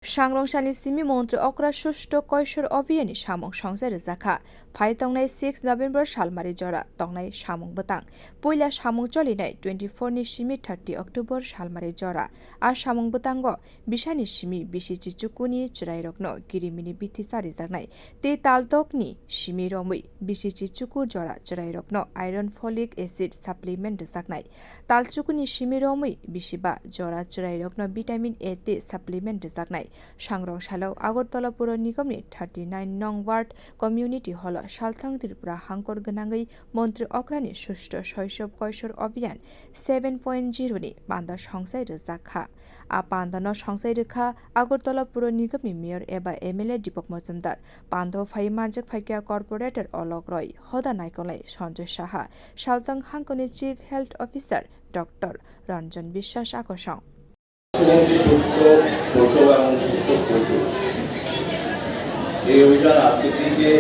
Sangrong sani simi montri okra sustho koishor abhiyan samwng songsai rwkha phai tongnai 6 November salmari jora tongnai samwng bwtang puila samwng cholinai 24 ni simi 30 October salmari jora a samwng bwtango bisani simi bisi chichukuni chirairokno girimini bithi charijaknai tei taltokni simi romui bisi chichuku jora chirairokno iron folic acid supplement rwjaknai talchukuni simi romui bisiba jora chirairokno vitamin A tei supplement rwjaknai Sangrong salo agartala pura nigamni 39 nong ward community hall salthang pura hangkor gwnagui montri okrani sustho shaisob koishor abhiyan 7.0 ni panda songsai rwkha a panda no songsai rwkha agartala pura nigamni mayor eba MLA Dipak majumdar pando phai marjak phaikya corporator olok roy hoda naikolai sanjay saha salthang hangkoni chief health officer Dr. Ranjan Biswas akosong এই অভিযান আজকের দিকে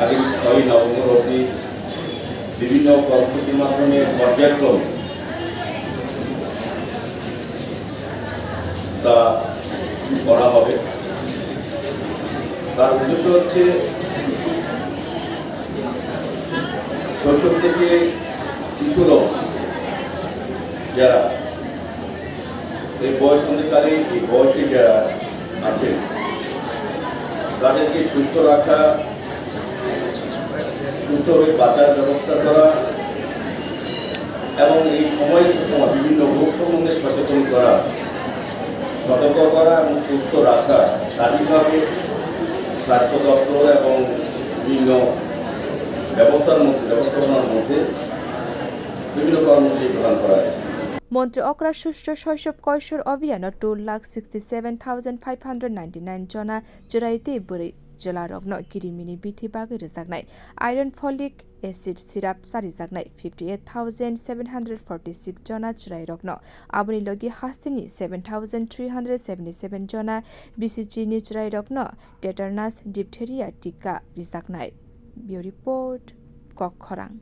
আগামী 6 November অবধি বিভিন্ন কর্মসূচির মাধ্যমে পর্যায়ক্রমে তা করা হবে। তার উদ্দেশ্য হচ্ছে শৈশব থেকে কিশোর যারা এই বয়স অনুকালে এই বয়সে যারা আছে তাদেরকে সুস্থ রাখা, সুস্থ হয়ে বাঁচার ব্যবস্থা করা এবং এই সময় বিভিন্ন রোগ সম্বন্ধে সচেতন করা, সতর্ক করা এবং সুস্থ রাখা শারীরিকভাবে স্বাস্থ্য দপ্তর এবং বিভিন্ন ব্যবস্থাপনার মধ্যে বিভিন্ন কর্মসূচি প্রদান করা হয়েছে। Montri okra sustho shaisob koishor abhiyan 2,67,599 jona jiraite buri jelarokno girimini bithi bagi rwjaknai iron folic acid syrup sarijaknai 58,746 jona chirairokno aboni logi hastini 7,377 jona BCG ni chirairokno tetanus diphtheria tika rijaknai. Bureau report Kokkhorang.